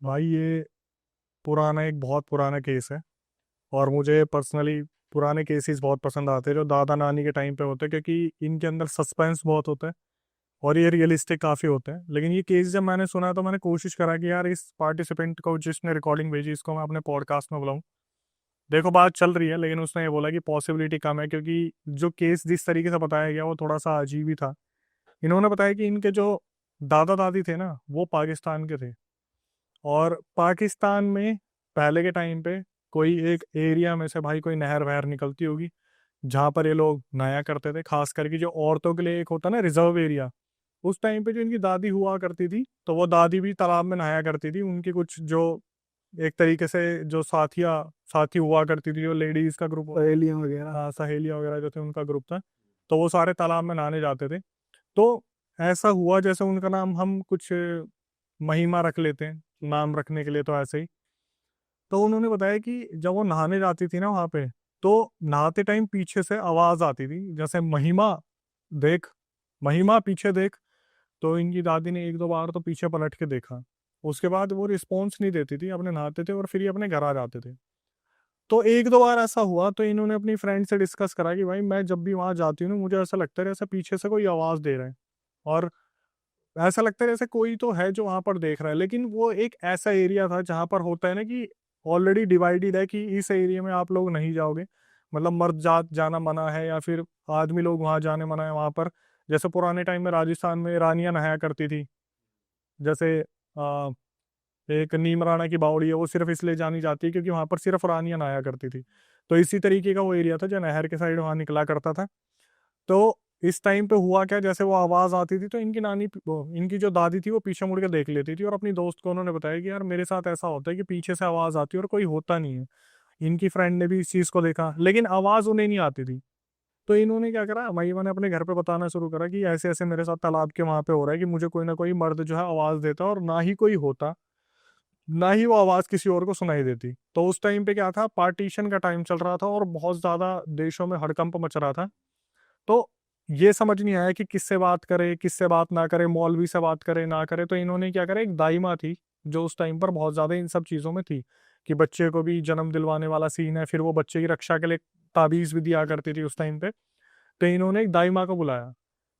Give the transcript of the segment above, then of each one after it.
भाई ये पुराना एक बहुत पुराना केस है। और मुझे पर्सनली पुराने केसेस बहुत पसंद आते हैं जो दादा नानी के टाइम पे होते हैं, क्योंकि इनके अंदर सस्पेंस बहुत होता है और ये रियलिस्टिक काफ़ी होते हैं। लेकिन ये केस जब मैंने सुना तो मैंने कोशिश करा कि यार इस पार्टिसिपेंट को जिसने रिकॉर्डिंग भेजी इसको मैं अपने पॉडकास्ट में बुलाऊं। देखो बात चल रही है, लेकिन उसने ये बोला कि पॉसिबिलिटी कम है, क्योंकि जो केस जिस तरीके से बताया गया वो थोड़ा सा अजीब ही था। इन्होंने बताया कि इनके जो दादा दादी थे ना वो पाकिस्तान के थे। और पाकिस्तान में पहले के टाइम पे कोई एक एरिया में से भाई कोई नहर वहर निकलती होगी जहाँ पर ये लोग नहाया करते थे, खास करके जो औरतों के लिए एक होता ना रिजर्व एरिया। उस टाइम पे जो इनकी दादी हुआ करती थी तो वो दादी भी तालाब में नहाया करती थी। उनकी कुछ जो एक तरीके से जो साथी हुआ करती थी, जो लेडीज का ग्रुप, पहेलियां वगैरह। हाँ सहेलियां वगैरह जो थे उनका ग्रुप था। तो वो सारे तालाब में नहाने जाते थे। तो ऐसा हुआ जैसे उनका नाम हम कुछ महिमा रख लेते हैं नाम रखने के लिए, तो ऐसे ही। तो उन्होंने बताया कि जब वो नहाने जाती थी ना वहां पे, तो नहाते टाइम पीछे से आवाज आती थी जैसे महिमा देख, महिमा पीछे देख। तो इनकी दादी ने एक दो बार तो पीछे पलट के देखा। उसके बाद वो रिस्पॉन्स नहीं देती थी, अपने नहाते थे और फिर ये अपने घर आ जाते थे। तो एक दो बार ऐसा हुआ तो इन्होंने अपनी फ्रेंड से डिस्कस करा कि भाई मैं जब भी वहां जाती हूँ ना मुझे ऐसा लगता है जैसे पीछे से कोई आवाज दे रहा है। और ऐसा लगता है जैसे कोई तो है जो वहां पर देख रहा है। लेकिन वो एक ऐसा एरिया था जहां पर होता है ना कि ऑलरेडी डिवाइडेड है कि इस एरिया में आप लोग नहीं जाओगे, मतलब मर्द जात जाना मना है या फिर आदमी लोग वहां जाने मना है वहां पर। जैसे पुराने टाइम में राजस्थान में रानियां नहाया करती थी। जैसे आ, एक नीम राणा की बावड़ी है, वो सिर्फ इसलिए जानी जाती है क्योंकि वहां पर सिर्फ रानियां नहाया करती थी। तो इसी तरीके का वो एरिया था जो नहर के साइड वहां निकला करता था। तो इस टाइम पे हुआ क्या, जैसे वो आवाज आती थी तो इनकी इनकी जो दादी थी वो पीछे मुड़ के देख लेती थी और अपनी दोस्त को उन्होंने बताया कि यार मेरे साथ ऐसा होता है कि पीछे से आवाज आती है और कोई होता नहीं है। इनकी फ्रेंड ने भी इस चीज को देखा लेकिन आवाज उन्हें नहीं आती थी। तो इन्होंने क्या करा, महिमा ने अपने घर पे बताना शुरू करा कि ऐसे ऐसे मेरे साथ तालाब के वहां पे हो रहा है कि मुझे कोई ना कोई मर्द जो है आवाज देता है और ना ही कोई होता, ना ही वो आवाज किसी और को सुनाई देती। तो उस टाइम पे क्या था, पार्टीशन का टाइम चल रहा था और बहुत ज्यादा देशों में हड़कंप मच रहा था। तो ये समझ नहीं आया कि किससे बात करे किससे बात ना करे, मौलवी से बात करे ना करे। तो इन्होंने क्या करा, एक दाइमा थी जो उस टाइम पर बहुत ज्यादा इन सब चीजों में थी कि बच्चे को भी जन्म दिलवाने वाला सीन है, फिर वो बच्चे की रक्षा के लिए ताबीज भी दिया करती थी उस टाइम पे। तो इन्होंने एक दाइमा को बुलाया।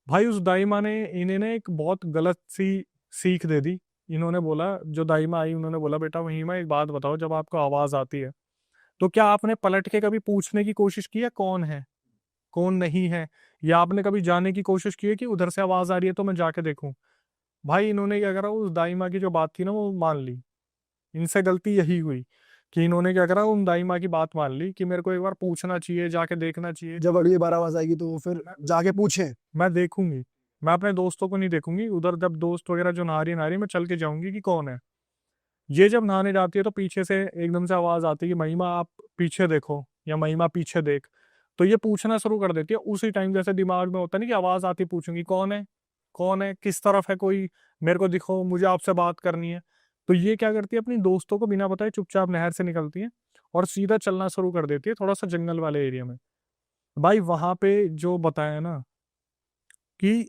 भाई उस दाइमा ने इन्हें ना एक बहुत गलत सी सीख दे दी। इन्होंने बोला, जो दाइमा आई उन्होंने बोला बेटा महिमा एक बात बताओ, जब आपको आवाज आती है तो क्या आपने पलट के कभी पूछने की कोशिश की है कौन है कौन नहीं है, या आपने कभी जाने की कोशिश की है कि उधर से आवाज आ रही है तो मैं जाके देखूं। भाई इन्होंने क्या करा, उस दाई माँ की जो बात थी ना वो मान ली। इनसे गलती यही हुई कि इन्होंने क्या करा, उन दाई माँ की बात मान ली कि मेरे को एक बार पूछना चाहिए, जाके देखना चाहिए। जब अगली बार आवाज आएगी तो वो फिर मैं जाके पूछे। मैं देखूंगी, मैं अपने दोस्तों को नहीं देखूंगी उधर, जब दोस्त वगैरह जो नहा रही मैं चल के जाऊंगी कि कौन है। ये जब नहाने जाती है तो पीछे से एकदम से आवाज आती है कि महिमा आप पीछे देखो या महिमा पीछे देख। तो ये पूछना शुरू कर देती है उसी टाइम, जैसे दिमाग में होता है ना कि आवाज आती, पूछूंगी कौन है किस तरफ है कोई, मेरे को दिखो मुझे आपसे बात करनी है। तो ये क्या करती है, अपनी दोस्तों को बिना बताए चुपचाप नहर से निकलती है और सीधा चलना शुरू कर देती है थोड़ा सा जंगल वाले एरिया में। भाई वहां पे जो बताया ना कि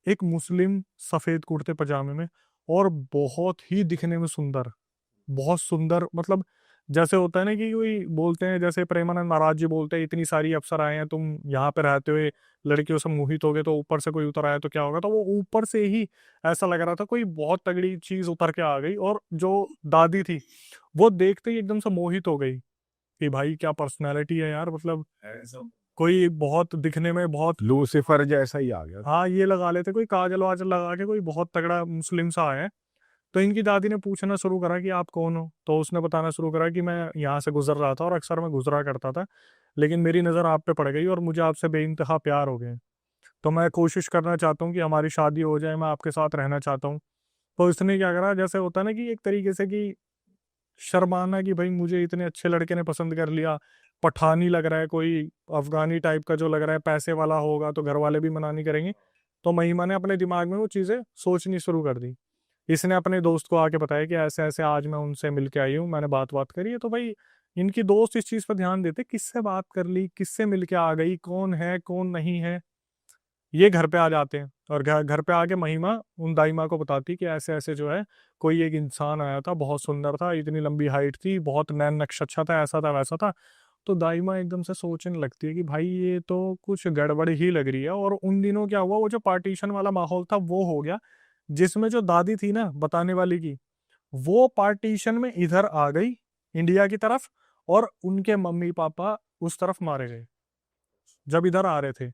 एक मुस्लिम सफेद कुर्ते पजामे में और बहुत ही दिखने में सुंदर, बहुत सुंदर, मतलब जैसे होता है ना कि कोई बोलते हैं, जैसे प्रेमानंद महाराज जी बोलते हैं इतनी सारी अप्सर आए हैं, तुम यहाँ पे रहते हुए लड़कियों से मोहित हो गए तो ऊपर से कोई उतर आया तो क्या होगा। तो वो ऊपर से ही ऐसा लग रहा था कोई बहुत तगड़ी चीज उतर के आ गई। और जो दादी थी वो देखते ही एकदम से मोहित हो गई कि भाई क्या पर्सनैलिटी है यार, मतलब कोई बहुत दिखने में बहुत, लूसीफर जैसा ही आ गया। हाँ ये लगा लेते कोई काजल वाजल लगा के कोई बहुत तगड़ा मुस्लिम सा आया है। तो इनकी दादी ने पूछना शुरू करा कि आप कौन हो। तो उसने बताना शुरू करा कि मैं यहाँ से गुजर रहा था और अक्सर मैं गुजरा करता था, लेकिन मेरी नज़र आप पे पड़ गई और मुझे आपसे बेइंतहा प्यार हो गए। तो मैं कोशिश करना चाहता हूँ कि हमारी शादी हो जाए, मैं आपके साथ रहना चाहता हूँ। तो इसने क्या करा, जैसे होता है ना कि एक तरीके से कि शर्माना कि भाई मुझे इतने अच्छे लड़के ने पसंद कर लिया, पठानी लग रहा है कोई, अफगानी टाइप का जो लग रहा है, पैसे वाला होगा तो घर वाले भी मना नहीं करेंगे। तो महिमा ने अपने दिमाग में वो चीज़ें सोचनी शुरू कर दी। इसने अपने दोस्त को आके बताया कि ऐसे ऐसे आज मैं उनसे मिल के आई हूँ, मैंने बात करी है। तो भाई इनकी दोस्त इस चीज पर ध्यान देते, किससे बात कर ली, किससे मिल के आ गई, कौन है कौन नहीं है। ये घर पे आ जाते हैं और घर घर पे आके महिमा उन दाई माँ को बताती कि ऐसे ऐसे जो है कोई एक इंसान आया था, बहुत सुंदर था, इतनी लंबी हाइट थी, बहुत नैन नक्श अच्छा था, ऐसा था वैसा था। तो दाई माँ एकदम से सोचने लगती है कि भाई ये तो कुछ गड़बड़ ही लग रही है। और उन दिनों क्या हुआ, वो जो पार्टीशन वाला माहौल था वो हो गया, जिसमें जो दादी थी ना बताने वाली की, वो पार्टीशन में इधर आ गई इंडिया की तरफ, और उनके मम्मी पापा उस तरफ मारे गए जब इधर आ रहे थे।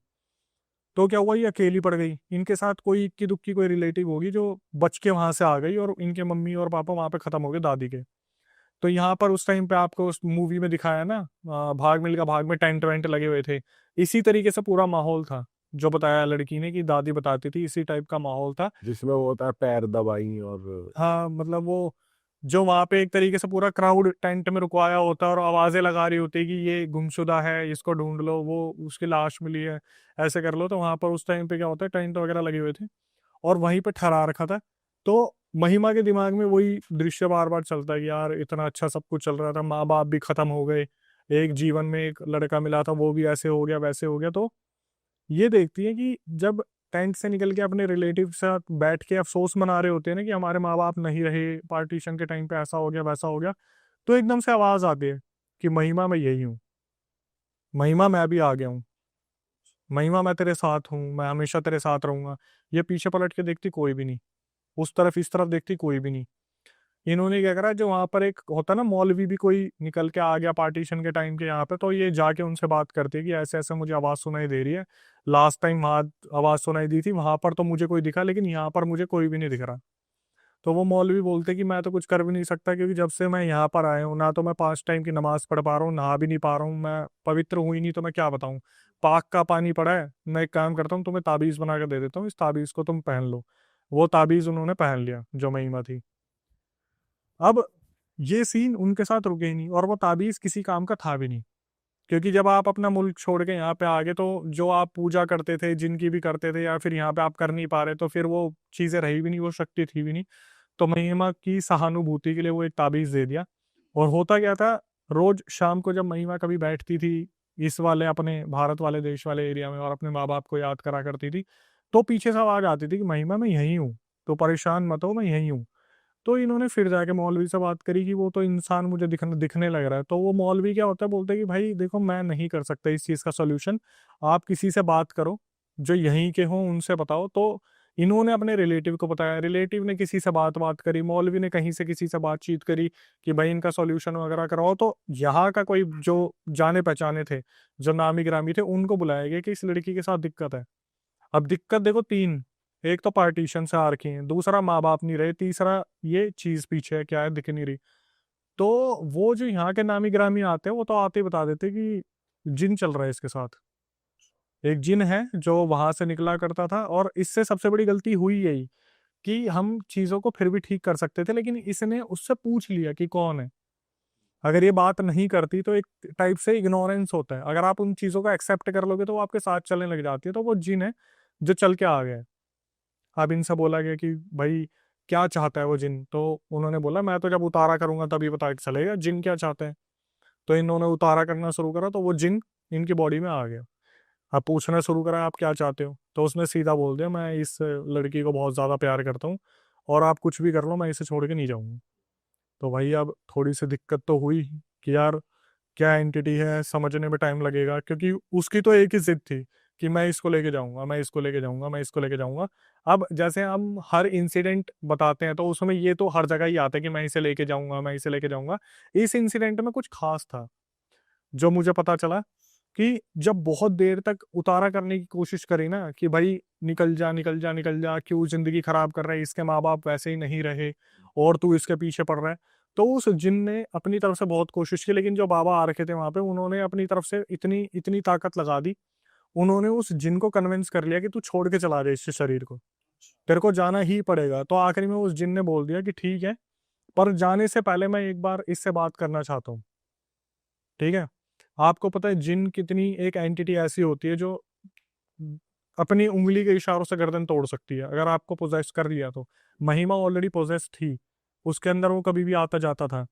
तो क्या हुआ, ये अकेली पड़ गई, इनके साथ कोई इक्की दुक्की कोई रिलेटिव होगी जो बच के वहां से आ गई, और इनके मम्मी और पापा वहां पे खत्म हो गए दादी के। तो यहाँ पर उस टाइम पे आपको उस मूवी में दिखाया ना, भाग मिल्खा भाग में टेंट वेंट लगे हुए थे, इसी तरीके से पूरा माहौल था जो बताया लड़की ने, कि दादी बताती थी इसी टाइप का माहौल था। जिसमें वो होता है पैर दबाई और हाँ मतलब वो जो वहां पे एक तरीके से पूरा क्राउड टेंट में रुकवाया होता है और आवाजें लगा रही होती है कि ये गुमशुदा है, इसको ढूंढ लो, वो उसकी लाश मिली है, ऐसे कर लो। तो वहां पर उस टाइम पे क्या होता है, टेंट वगैरह लगे हुए थे और वहीं पे ठहरा रखा था। तो महिमा के दिमाग में वही दृश्य बार बार चलता है कि यार इतना अच्छा सब कुछ चल रहा था, माँ बाप भी खत्म हो गए, एक जीवन में एक लड़का मिला था वो भी ऐसे हो गया वैसे हो गया। तो ये देखती है कि जब टेंट से निकल के अपने रिलेटिव के साथ बैठ के अफसोस मना रहे होते हैं ना कि हमारे माँ बाप नहीं रहे, पार्टीशन के टाइम पे ऐसा हो गया वैसा हो गया, तो एकदम से आवाज आती है कि महिमा मैं यही हूँ, महिमा मैं भी आ गया हूँ, महिमा मैं तेरे साथ हूँ, मैं हमेशा तेरे साथ रहूंगा। ये पीछे पलट के देखती कोई भी नहीं, उस तरफ इस तरफ देखती कोई भी नहीं। इन्होंने क्या करा, जो वहां पर एक होता ना मौलवी भी कोई निकल के आ गया पार्टीशन के टाइम के यहाँ पे, तो ये जाके उनसे बात करती है कि ऐसे ऐसे मुझे आवाज सुनाई दे रही है, लास्ट टाइम वहां आवाज सुनाई दी थी वहां पर तो मुझे कोई दिखा, लेकिन यहाँ पर मुझे कोई भी नहीं दिख रहा। तो वो मौलवी बोलते कि मैं तो कुछ कर भी नहीं सकता, क्योंकि जब से मैं यहाँ पर आया हूँ ना तो मैं 5 टाइम की नमाज पढ़ पा रहा हूँ, नहा भी नहीं पा रहा हूँ, मैं पवित्र हुई नहीं, तो मैं क्या बताऊँ। पाक का पानी पड़ा है, मैं एक काम करता हूँ तुम्हें ताबीज बना कर दे देता हूँ, इस ताबीज को तुम पहन लो। वो ताबीज उन्होंने पहन लिया जो महिमा थी। अब ये सीन उनके साथ रुके ही नहीं, और वो ताबीज किसी काम का था भी नहीं, क्योंकि जब आप अपना मुल्क छोड़ के यहाँ पे आ गए तो जो आप पूजा करते थे, जिनकी भी करते थे, या फिर यहाँ पे आप कर नहीं पा रहे, तो फिर वो चीजें रही भी नहीं, वो शक्ति थी भी नहीं। तो महिमा की सहानुभूति के लिए वो एक ताबीज दे दिया। और होता क्या था, रोज शाम को जब महिमा कभी बैठती थी इस वाले अपने भारत वाले देश वाले एरिया में और अपने माँ बाप को याद करा करती थी, तो पीछे से आवाज आती थी कि महिमा मैं यही हूँ, तो परेशान मत हो, मैं यही हूँ। तो इन्होंने फिर जाके मौलवी से बात करी कि वो तो इंसान मुझे दिखने लग रहा है। तो वो मौलवी क्या होता है, बोलते हैं कि भाई देखो मैं नहीं कर सकता इस चीज़ का सोल्यूशन, आप किसी से बात करो जो यहीं के हों, उनसे बताओ। तो इन्होंने अपने रिलेटिव को बताया, रिलेटिव ने किसी से बात करी, मौलवी ने कहीं से किसी से बातचीत करी कि भाई इनका सोल्यूशन वगैरह कराओ। तो यहाँ का कोई जो जाने पहचाने थे, जो नामी गिरामी थे, उनको बुलाया गया कि इस लड़की के साथ दिक्कत है। अब दिक्कत देखो तीन, एक तो पार्टीशन से आ रखी है, दूसरा माँ बाप नहीं रहे, तीसरा ये चीज पीछे है क्या है दिख नहीं रही। तो वो जो यहाँ के नामी गिरामी आते हैं वो तो आते ही बता देते कि जिन चल रहा है इसके साथ, एक जिन है जो वहां से निकला करता था। और इससे सबसे बड़ी गलती हुई यही कि हम चीजों को फिर भी ठीक कर सकते थे, लेकिन इसने उससे पूछ लिया कि कौन है। अगर ये बात नहीं करती तो एक टाइप से इग्नोरेंस होता है, अगर आप उन चीजों को एक्सेप्ट कर लोगे तो वो आपके साथ चलने लग जाती है। तो वो जिन है जो चल के आ गया है। अब इनसे बोला गया कि भाई क्या चाहता है वो जिन, तो उन्होंने बोला मैं तो जब उतारा करूंगा तभी पता चलेगा जिन क्या चाहते हैं। तो इन्होंने उतारा करना शुरू करा तो वो जिन इनकी बॉडी में आ गया। अब पूछना शुरू करा आप क्या चाहते हो, तो उसने सीधा बोल दिया मैं इस लड़की को बहुत ज्यादा प्यार करता हूँ, और आप कुछ भी कर लो मैं इसे छोड़ के नहीं जाऊंगा। तो भाई अब थोड़ी सी दिक्कत तो हुई कि यार क्या एंटिटी है, समझने में टाइम लगेगा, क्योंकि उसकी तो एक ही जिद थी कि मैं इसको लेके जाऊंगा, मैं इसको लेके जाऊंगा, मैं इसको लेके जाऊंगा। अब जैसे हम हर इंसिडेंट बताते हैं तो उसमें ये तो हर जगह ही आता है कि मैं इसे लेके जाऊंगा, मैं इसे लेके जाऊंगा। इस इंसिडेंट में कुछ खास था जो मुझे पता चला, कि जब बहुत देर तक उतारा करने की कोशिश करी ना कि भाई निकल जा निकल जा निकल जा, क्यों जिंदगी खराब कर रहा है, इसके माँ बाप वैसे ही नहीं रहे और तू इसके पीछे पड़ रहा है। तो उस जिन ने अपनी तरफ से बहुत कोशिश की, लेकिन जो बाबा आ रखे थे वहां पे उन्होंने अपनी तरफ से इतनी इतनी ताकत लगा दी, उन्होंने उस जिन को कन्विंस कर लिया कि तू छोड़ के चला जाए इस शरीर को, तेरे को जाना ही पड़ेगा। तो आखिरी में उस जिन ने बोल दिया कि ठीक है, पर जाने से पहले मैं एक बार इससे बात करना चाहता हूँ। ठीक है, आपको पता है जिन कितनी एक एंटिटी ऐसी होती है जो अपनी उंगली के इशारों से गर्दन तोड़ सकती है अगर आपको पोजेस कर लिया तो। महिमा ऑलरेडी पोजेस थी, उसके अंदर वो कभी भी आता जाता था।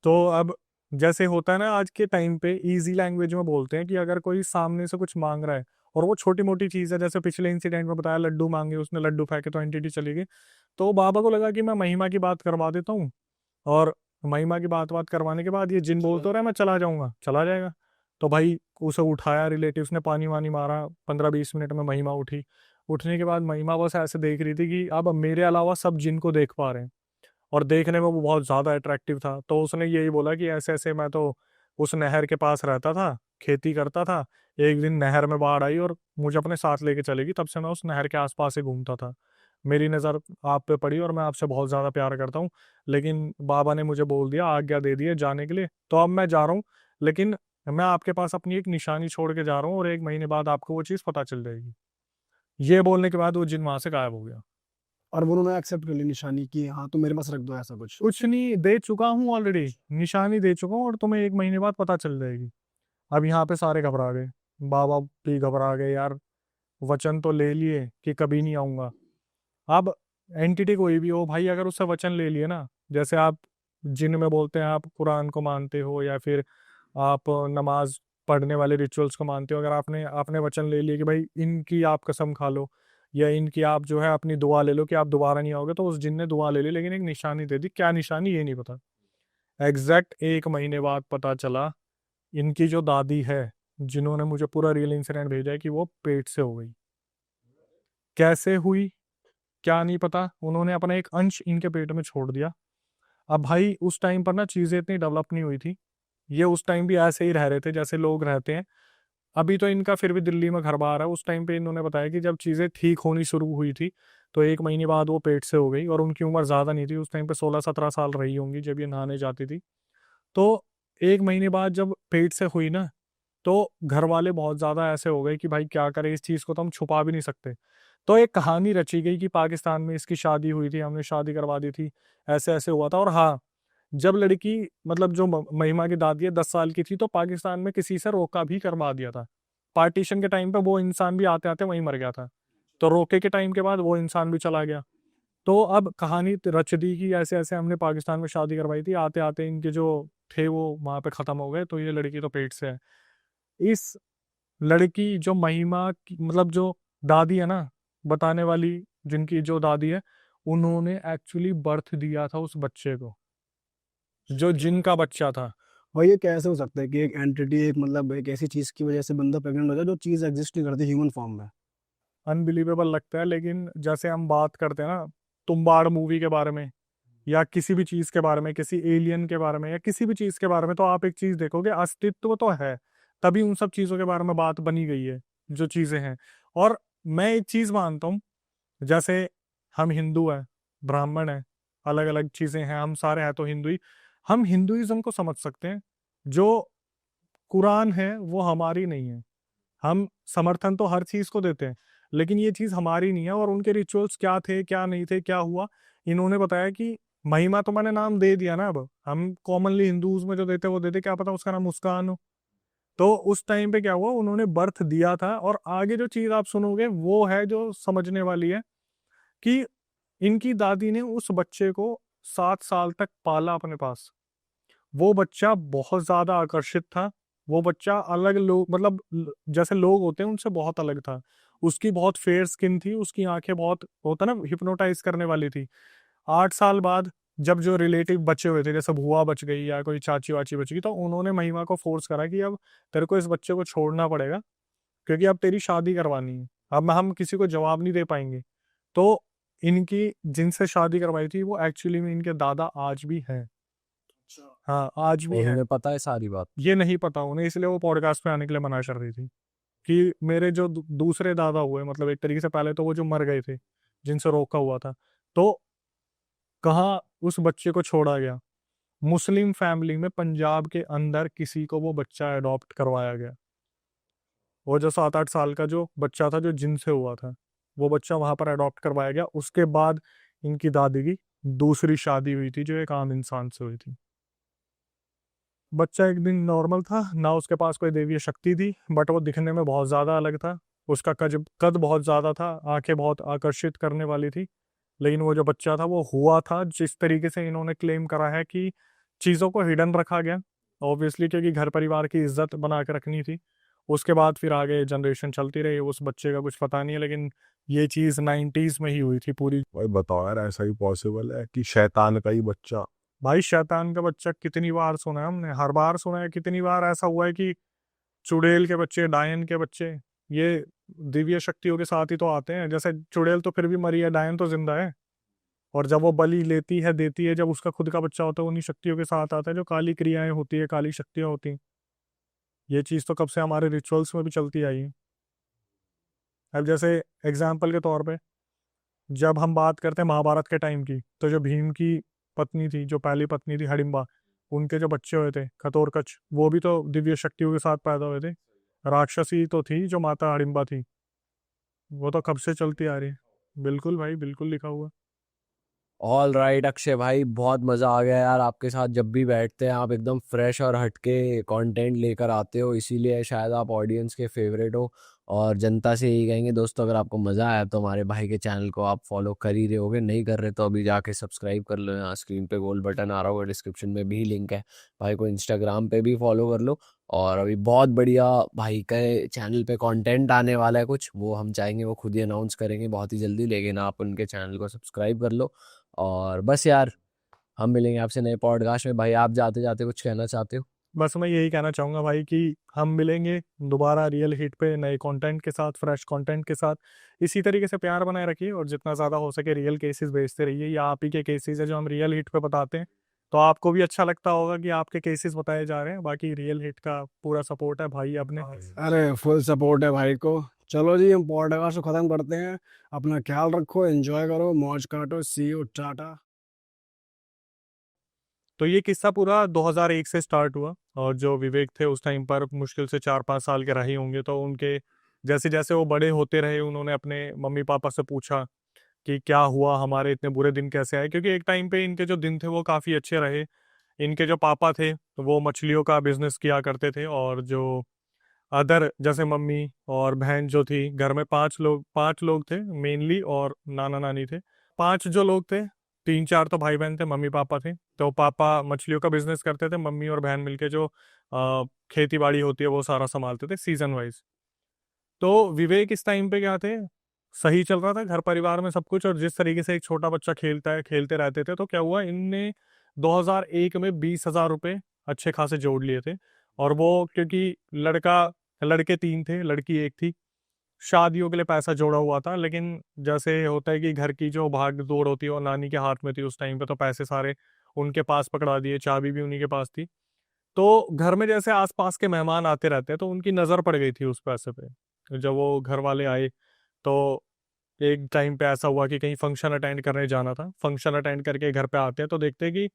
तो अब जैसे होता है ना आज के टाइम पे इजी लैंग्वेज में बोलते हैं कि अगर कोई सामने से कुछ मांग रहा है और वो छोटी मोटी चीज़ है, जैसे पिछले इंसिडेंट में बताया लड्डू मांगे, उसने लड्डू फेंके तो एंटिटी चली गई। तो बाबा को लगा कि मैं महिमा की बात करवा देता हूँ, और महिमा की बात करवाने के बाद ये जिन बोल तो रहा है मैं चला जाऊंगा, चला जाएगा। तो भाई उसे उठाया, रिलेटिव्स ने पानी वानी मारा, 15-20 मिनट में महिमा उठी। उठने के बाद महिमा बस ऐसे देख रही थी कि अब मेरे अलावा सब जिन को देख पा रहे हैं, और देखने में वो बहुत ज़्यादा अट्रैक्टिव था। तो उसने यही बोला कि ऐसे ऐसे मैं तो उस नहर के पास रहता था, खेती करता था, एक दिन नहर में बाढ़ आई और मुझे अपने साथ लेके चलेगी, तब से मैं उस नहर के आसपास ही घूमता था। मेरी नज़र आप पे पड़ी और मैं आपसे बहुत ज़्यादा प्यार करता हूँ, लेकिन बाबा ने मुझे बोल दिया, आज्ञा दे दी है जाने के लिए, तो अब मैं जा रहा हूँ। लेकिन मैं आपके पास अपनी एक निशानी छोड़ के जा रहा हूँ और 1 महीने बाद आपको वो चीज़ पता चल जाएगी। ये बोलने के बाद वो जिन वहाँ से गायब हो गया। और वो उन्होंने एक्सेप्ट कर ली निशानी कि हाँ तुम मेरे पास रख दो, ऐसा कुछ? कुछ नहीं, दे चुका हूँ ऑलरेडी, निशानी दे चुका हूँ और तुम्हें 1 महीने बाद पता चल जाएगी। अब यहाँ पे सारे घबरा गए, बाबा भी घबरा गए, यार वचन तो ले लिए कि कभी नहीं आऊंगा। अब एंटिटी कोई भी हो भाई, अगर उससे वचन ले लिए ना, जैसे आप जिन में बोलते हैं आप कुरान को मानते हो या फिर आप नमाज पढ़ने वाले रिचुअल्स को मानते हो, अगर आपने आपने वचन ले लिया कि भाई इनकी आप कसम खा लो या इनकी आप जो है अपनी दुआ ले लो कि आप दोबारा नहीं आओगे, तो उस जिन ने दुआ ले ली, लेकिन एक निशानी दे दी। क्या निशानी ये नहीं पता। एग्जैक्ट 1 महीने बाद पता चला, इनकी जो दादी है, जिन्होंने मुझे पूरा रियल इंसिडेंट भेजा है, कि वो पेट से हो गई। कैसे हुई क्या नहीं पता, उन्होंने अपना एक अंश इनके पेट में छोड़ दिया। अब भाई उस टाइम पर ना चीज़ें इतनी डेवलप नहीं हुई थी, ये उस टाइम भी ऐसे ही रह रहे थे जैसे लोग रहते हैं। अभी तो इनका फिर भी दिल्ली में घर बार है, उस टाइम पे इन्होंने बताया कि जब चीज़ें ठीक होनी शुरू हुई थी तो 1 महीने बाद वो पेट से हो गई, और उनकी उम्र ज़्यादा नहीं थी, उस टाइम पे 16-17 साल रही होंगी जब ये नहाने जाती थी। तो 1 महीने बाद जब पेट से हुई ना, तो घर वाले बहुत ज़्यादा ऐसे हो गए कि भाई क्या करें, इस चीज़ को तो हम छुपा भी नहीं सकते। तो एक कहानी रची गई कि पाकिस्तान में इसकी शादी हुई थी, हमने शादी करवा दी थी, ऐसे-ऐसे हुआ था। और हाँ, जब लड़की मतलब जो महिमा की दादी है 10 साल की थी, तो पाकिस्तान में किसी से रोका भी करवा दिया था। पार्टीशन के टाइम पे वो इंसान भी आते-आते वहीं मर गया था। तो रोके के टाइम के बाद वो इंसान भी चला गया। तो अब कहानी रच दी कि ऐसे-ऐसे हमने पाकिस्तान में शादी करवाई थी, आते-आते इनके जो थे वो वहाँ पे ख़त्म हो गए, तो ये लड़की तो पेट से है। इस लड़की जो महिमा की मतलब जो दादी है ना, बताने वाली जिनकी जो दादी है, उन्होंने एक्चुअली बर्थ दिया था उस बच्चे को, जो जिनका बच्चा था। और ये कैसे हो सकता है कि एक एंटिटी, एक मतलब एक ऐसी चीज की वजह से बंदा प्रेग्नेंट हो जाए जो चीज एग्जिस्ट नहीं करती ह्यूमन फॉर्म में? अनबिलीवेबल लगता है, लेकिन जैसे हम बात करते हैं ना तुम्बाड़ मूवी के बारे में, या किसी भी चीज के बारे में, किसी एलियन के बारे में या किसी भी चीज के बारे में, तो आप एक चीज देखोगे, अस्तित्व तो है, तभी उन सब चीजों के बारे में बात बनी गई है, जो चीजें हैं। और मैं एक चीज मानता हूँ, जैसे हम हिंदू हैं, ब्राह्मण हैं, अलग अलग चीजें हैं, हम सारे हैं तो हिंदू ही, हम हिंदुइज्म को समझ सकते हैं। जो कुरान है वो हमारी नहीं है, हम समर्थन तो हर चीज को देते हैं, लेकिन ये चीज हमारी नहीं है। और उनके रिचुअल्स क्या थे क्या नहीं थे क्या हुआ, इन्होंने बताया कि महिमा तो मैंने नाम दे दिया ना, अब हम कॉमनली हिंदूज में जो देते वो देते, क्या पता उसका नाम मुस्कान हो। तो उस टाइम पे क्या हुआ, उन्होंने बर्थ दिया था, और आगे जो चीज आप सुनोगे वो है जो समझने वाली है, कि इनकी दादी ने उस बच्चे को 7 साल तक पाला अपने पास। वो बच्चा बहुत ज्यादा आकर्षित था, वो बच्चा अलग लोग मतलब जैसे लोग होते हैं उनसे बहुत अलग था। उसकी बहुत फेयर स्किन थी, उसकी आंखें बहुत होता ना हिप्नोटाइज करने वाली थी। 8 साल बाद जब जो रिलेटिव बचे हुए थे, जैसे बुआ बच गई या कोई चाची वाची बच गई, तो उन्होंने महिमा को फोर्स करा कि अब तेरे को इस बच्चे को छोड़ना पड़ेगा, क्योंकि अब तेरी शादी करवानी है, अब हम किसी को जवाब नहीं दे पाएंगे। तो इनकी जिनसे शादी करवाई थी वो एक्चुअली में इनके दादा आज भी हैं। हाँ, आज भी और हैं। उन्हें पता है सारी बात। ये नहीं पता उन्हें, इसलिए वो पॉडकास्ट पे आने के लिए मना कर रही थी, कि मेरे जो दूसरे दादा हुए, मतलब एक तरीके से पहले तो वो जो मर गए थे, जिनसे रोका हुआ था, तो कहाँ उस बच्चे को छोड़ा गया, मुस्लिम फैमिली में पंजाब के अंदर किसी को वो बच्चा अडॉप्ट करवाया गया। वो जो 7-8 साल का जो बच्चा था जो जिनसे हुआ था, वो बच्चा वहां पर अडॉप्ट करवाया गया। उसके बाद इनकी दादी की दूसरी शादी हुई थी, जो एक आम इंसान से हुई थी। बच्चा एक दिन नॉर्मल था ना, उसके पास कोई दैवीय शक्ति थी, बट वो दिखने में बहुत ज़्यादा अलग था। उसका कद कद बहुत ज़्यादा था, आंखें बहुत आकर्षित करने वाली थी। लेकिन वो जो बच्चा था वो हुआ था जिस तरीके से इन्होंने क्लेम करा है, कि चीज़ों को हिडन रखा गया, ऑब्वियसली क्योंकि घर परिवार की इज्जत बना के रखनी थी। उसके बाद फिर आगे जनरेशन चलती रही, उस बच्चे का कुछ पता नहीं है, लेकिन ये चीज़ 90s में ही हुई थी पूरी। भाई बताओ यार, ऐसा ही पॉसिबल है कि शैतान का ही बच्चा? भाई शैतान का बच्चा कितनी बार सुना है हमने, हर बार सुना है। कितनी बार ऐसा हुआ है कि चुड़ैल के बच्चे, डायन के बच्चे, ये दिव्य शक्तियों के साथ ही तो आते हैं। जैसे चुड़ैल तो फिर भी मरी है, डायन तो जिंदा है। और जब वो बलि लेती है, देती है, जब उसका खुद का बच्चा होता है, उन्हीं शक्तियों के साथ आता है जो काली क्रियाएं होती है, काली शक्तियां होती हैं। ये चीज़ तो कब से हमारे रिचुअल्स में भी चलती आई है। अब जैसे एग्जाम्पल के तौर पे जब हम बात करते हैं महाभारत के टाइम की, तो जो भीम की पत्नी थी, जो पहली पत्नी थी हडिम्बा, उनके जो बच्चे हुए थे खतोरकच, वो भी तो दिव्य शक्तियों के साथ पैदा हुए थे। राक्षसी तो थी जो माता हडिम्बा थी। वो तो कब से चलती आ रही है। बिल्कुल भाई, बिल्कुल लिखा हुआ। ऑल राइट अक्षय भाई, बहुत मज़ा आ गया यार आपके साथ। जब भी बैठते हैं आप एकदम फ्रेश और हटके कंटेंट लेकर आते हो, इसीलिए शायद आप ऑडियंस के फेवरेट हो। और जनता से यही कहेंगे दोस्तों, अगर आपको मज़ा आया तो हमारे भाई के चैनल को आप फॉलो कर ही रहे होगे, नहीं कर रहे तो अभी जाके सब्सक्राइब कर लो। यहाँ स्क्रीन पे गोल बटन आ रहा होगा, डिस्क्रिप्शन में भी लिंक है। भाई को इंस्टाग्राम पे भी फॉलो कर लो। और अभी बहुत बढ़िया भाई के चैनल पे कंटेंट आने वाला है कुछ, वो हम चाहेंगे वो खुद ही अनाउंस करेंगे बहुत ही जल्दी, लेकिन आप उनके चैनल को सब्सक्राइब कर लो। और बस यार, हम मिलेंगे आपसे नए पॉडकास्ट में। भाई आप जाते जाते कुछ कहना चाहते हो? बस मैं यही कहना चाहूँगा भाई कि हम मिलेंगे दोबारा रियल हिट पे, नए कंटेंट के साथ, फ्रेश कंटेंट के साथ। इसी तरीके से प्यार बनाए रखिए और जितना ज़्यादा हो सके रियल केसेस भेजते रहिए। या आप ही के केसेस है जो हम रियल हिट पे बताते हैं, तो आपको भी अच्छा लगता होगा कि आपके केसेस बताए जा रहे हैं। बाकी रियल हिट का पूरा सपोर्ट है भाई अपने। अरे फुल सपोर्ट है भाई को। चलो जी, हम पॉडकास्ट को खत्म करते हैं। अपना ख्याल रखो, एंजॉय करो, मौज काटो। सी यू, टाटा। तो ये किस्सा पूरा 2001 से स्टार्ट हुआ, और जो विवेक थे उस टाइम पर मुश्किल से 4-5 साल के रहे होंगे। तो उनके जैसे जैसे वो बड़े होते रहे, उन्होंने अपने मम्मी पापा से पूछा कि क्या हुआ, हमारे इतने बुरे दिन कैसे आए। क्योंकि एक टाइम पे इनके जो दिन थे वो काफ़ी अच्छे रहे। इनके जो पापा थे तो वो मछलियों का बिजनेस किया करते थे, और जो अदर जैसे मम्मी और बहन जो थी, घर में 5 लोग थे मेनली, और नाना नानी थे। 5 जो लोग थे, 3-4 तो भाई बहन थे, मम्मी पापा थे। तो पापा मछलियों का बिजनेस करते थे, मम्मी और बहन मिलके जो खेती बाड़ी होती है वो सारा संभालते थे सीजन वाइज। तो विवेक इस टाइम पे क्या थे, सही चल रहा था घर परिवार में सब कुछ, और जिस तरीके से एक छोटा बच्चा खेलता है, खेलते रहते थे। तो क्या हुआ, इनने 2001 में 20,000 रुपये अच्छे खासे जोड़ लिए थे। और वो क्योंकि लड़के 3 थे, लड़की 1 थी, शादियों के लिए पैसा जोड़ा हुआ था। लेकिन जैसे होता है कि घर की जो भाग दौड़ होती है, और नानी के हाथ में थी उस टाइम पे, तो पैसे सारे उनके पास पकड़ा दिए, चाबी भी उन्हीं के पास थी। तो घर में जैसे आसपास के मेहमान आते रहते हैं, तो उनकी नज़र पड़ गई थी उस पैसे पे। जब वो घर वाले आए, तो एक टाइम पे ऐसा हुआ कि कहीं फंक्शन अटेंड करने जाना था। फंक्शन अटेंड करके घर पे आते हैं तो देखते हैं कि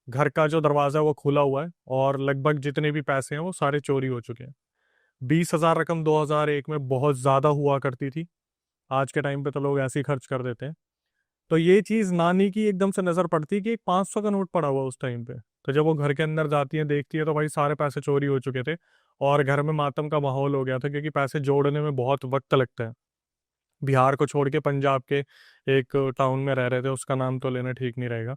घर का जो दरवाज़ा है वो खुला हुआ है, और लगभग जितने भी पैसे हैं वो सारे चोरी हो चुके हैं। 20,000 रकम 2001 में बहुत ज़्यादा हुआ करती थी। आज के टाइम पे तो लोग ऐसे ही खर्च कर देते हैं। तो ये चीज़ नानी की एकदम से नज़र पड़ती है कि एक 500 का नोट पड़ा हुआ उस टाइम पे। तो जब वो घर के अंदर जाती है, देखती है, तो भाई सारे पैसे चोरी हो चुके थे। और घर में मातम का माहौल हो गया था, क्योंकि पैसे जोड़ने में बहुत वक्त लगता है। बिहार को छोड़ के पंजाब के एक टाउन में रह रहे थे, उसका नाम तो लेना ठीक नहीं रहेगा।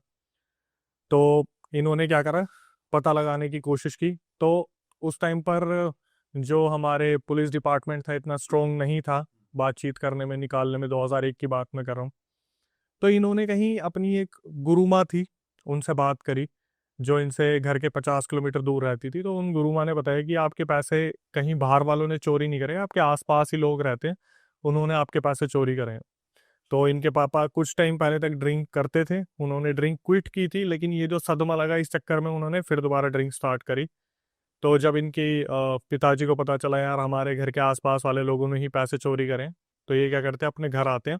तो इन्होंने क्या करा, पता लगाने की कोशिश की। तो उस टाइम पर जो हमारे पुलिस डिपार्टमेंट था इतना स्ट्रोंग नहीं था बातचीत करने में, निकालने में। 2001 की बात मैं कर रहा हूँ। तो इन्होंने कहीं अपनी एक गुरुमा थी, उनसे बात करी, जो इनसे घर के 50 किलोमीटर दूर रहती थी। तो उन गुरुमा ने बताया कि आपके पैसे कहीं बाहर वालों ने चोरी नहीं करे, आपके आसपास ही लोग रहते हैं, उन्होंने आपके पैसे चोरी करे हैं। तो इनके पापा कुछ टाइम पहले तक ड्रिंक करते थे, उन्होंने ड्रिंक क्विट की थी, लेकिन ये जो सदमा लगा इस चक्कर में उन्होंने फिर दोबारा ड्रिंक स्टार्ट करी। तो जब इनकी पिताजी को पता चला यार हमारे घर के आसपास वाले लोगों ने ही पैसे चोरी करें, तो ये क्या करते हैं, अपने घर आते हैं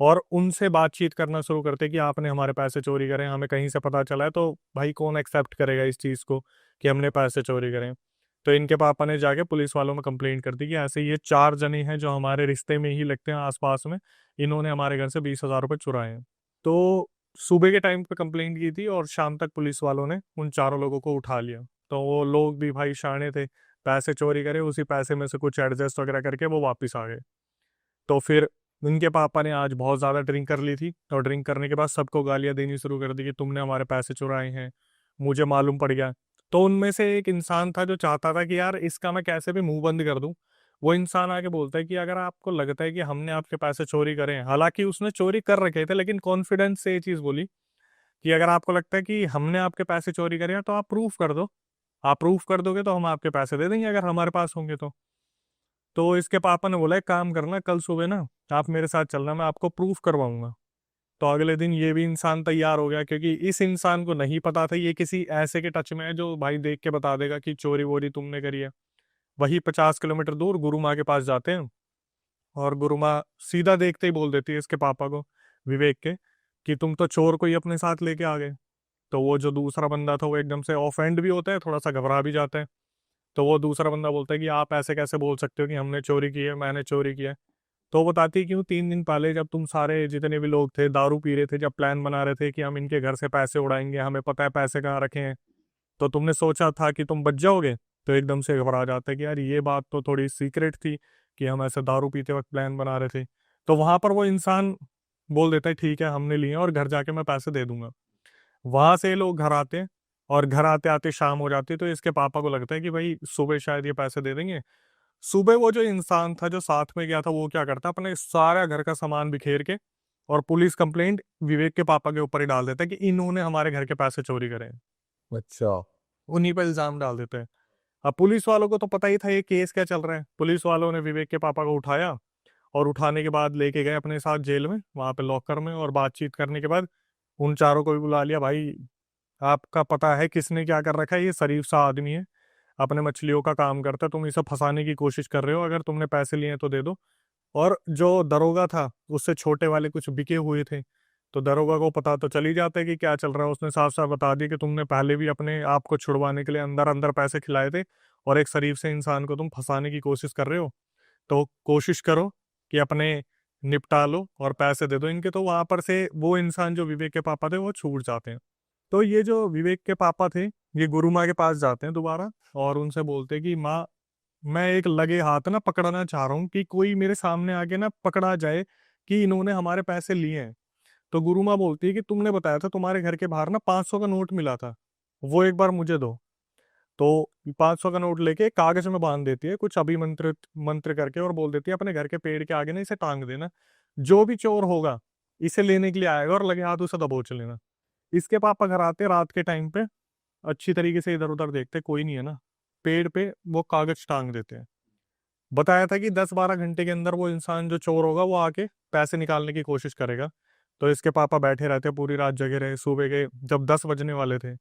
और उनसे बातचीत करना शुरू करते कि आपने हमारे पैसे चोरी करें, हमें कहीं से पता चला है। तो भाई कौन एक्सेप्ट करेगा इस चीज़ को कि हमने पैसे चोरी करें। तो इनके पापा ने जाके पुलिस वालों में कंप्लेंट कर दी कि ऐसे ये 4 जने हैं जो हमारे रिश्ते में ही लगते हैं आसपास में, इन्होंने हमारे घर से 20,000 रुपये चुराए हैं। तो सुबह के टाइम पे कंप्लेंट की थी, और शाम तक पुलिस वालों ने उन चारों लोगों को उठा लिया। तो वो लोग भी भाई शाणे थे, पैसे चोरी करे, उसी पैसे में से कुछ एडजस्ट वगैरह करके वो वापस आ गए। तो फिर इनके पापा ने आज बहुत ज़्यादा ड्रिंक कर ली थी, और ड्रिंक करने के बाद सबको गालियाँ देनी शुरू कर दी कि तुमने हमारे पैसे चुराए हैं, मुझे मालूम पड़ गया। तो उनमें से एक इंसान था जो चाहता था कि यार इसका मैं कैसे भी मुंह बंद कर दूं। वो इंसान आके बोलता है कि अगर आपको लगता है कि हमने आपके पैसे चोरी करे हैं, हालांकि उसने चोरी कर रखे थे, लेकिन कॉन्फिडेंस से ये चीज बोली कि अगर आपको लगता है कि हमने आपके पैसे चोरी करे हैं तो आप प्रूफ कर दो। आप प्रूफ कर दोगे तो हम आपके पैसे दे देंगे अगर हमारे पास होंगे तो इसके पापा ने बोला एक काम करना, कल सुबह ना आप मेरे साथ चलना, मैं आपको प्रूफ करवाऊंगा। तो अगले दिन ये भी इंसान तैयार हो गया, क्योंकि इस इंसान को नहीं पता था ये किसी ऐसे के टच में है जो भाई देख के बता देगा कि चोरी वोरी तुमने करी है। वही 50 किलोमीटर दूर गुरु माँ के पास जाते हैं, और गुरु माँ सीधा देखते ही बोल देती है इसके पापा को, विवेक के, कि तुम तो चोर को ही अपने साथ लेके आ गए। तो वो जो दूसरा बंदा था वो एकदम से ऑफेंड भी होता है, थोड़ा सा घबरा भी जाता है। तो वो दूसरा बंदा बोलता है कि आप ऐसे कैसे बोल सकते हो कि हमने चोरी की है, मैंने चोरी किया है। तो वो बताती है कि वो 3 दिन पहले जब तुम सारे जितने भी लोग थे दारू पी रहे थे, जब प्लान बना रहे थे कि हम इनके घर से पैसे उड़ाएंगे, हमें पता है पैसे कहाँ रखे हैं, तो तुमने सोचा था कि तुम बच जाओगे। तो एकदम से घबरा जाता है कि यार ये बात तो थोड़ी सीक्रेट थी कि हम ऐसे दारू पीते वक्त प्लान बना रहे थे। तो वहां पर वो इंसान बोल देता है ठीक है हमने लिए हैं और घर जाके मैं पैसे दे दूंगा। वहां से ये लोग घर आते हैं, और घर आते आते शाम हो जाती है। तो इसके पापा को लगता है कि भाई सुबह शायद ये पैसे दे देंगे। सुबह वो जो इंसान था जो साथ में गया था वो क्या करता है, अपने सारा घर का सामान बिखेर के और पुलिस कंप्लेंट विवेक के पापा के ऊपर ही डाल देता है कि इन्होंने हमारे घर के पैसे चोरी करे हैं। अच्छा। उन्हीं पर इल्जाम डाल देते हैं। अब पुलिस वालों को तो पता ही था ये केस क्या चल रहा है। पुलिस वालों ने विवेक के पापा को उठाया, और उठाने के बाद लेके गए अपने साथ जेल में, वहां पे लॉकर में, और बातचीत करने के बाद उन चारों को भी बुला लिया। भाई आपका पता है किसने क्या कर रखा है, ये शरीफ सा आदमी है, अपने मछलियों का काम करता है, तुम इसे फंसाने की कोशिश कर रहे हो, अगर तुमने पैसे लिए हैं तो दे दो। और जो दरोगा था उससे छोटे वाले कुछ बिके हुए थे, तो दरोगा को पता तो चल ही जाता है कि क्या चल रहा है। उसने साफ साफ बता दिया कि तुमने पहले भी अपने आप को छुड़वाने के लिए अंदर अंदर पैसे खिलाए थे, और एक शरीफ से इंसान को तुम फंसाने की कोशिश कर रहे हो। तो कोशिश करो कि अपने निपटा लो और पैसे दे दो इनके। तो वहां पर से वो इंसान जो विवेक के पापा थे वो छूट जाते हैं। तो ये जो विवेक के पापा थे ये गुरु माँ के पास जाते हैं दोबारा, और उनसे बोलते हैं कि माँ मैं एक लगे हाथ ना पकड़ना चाह रहा हूँ, कि कोई मेरे सामने आके ना पकड़ा जाए कि इन्होंने हमारे पैसे लिए हैं। तो गुरु माँ बोलती है कि तुमने बताया था तुम्हारे घर के बाहर ना 500 का नोट मिला था, वो एक बार मुझे दो। तो 500 का नोट लेके कागज में बांध देती है कुछ अभिमंत्रित मंत्र करके, और बोल देती है अपने घर के पेड़ के आगे ना इसे टांग देना, जो भी चोर होगा इसे लेने के लिए आएगा और लगे हाथ उसे दबोच लेना। इसके पापा घर आते रात के टाइम पे, अच्छी तरीके से इधर उधर देखते कोई नहीं है ना, पेड़ पे वो कागज टांग देते हैं। बताया था कि 10-12 घंटे के अंदर वो इंसान जो चोर होगा वो आके पैसे निकालने की कोशिश करेगा। तो इसके पापा बैठे रहते, पूरी रात जगे रहे। सुबह के जब 10 बजने वाले थे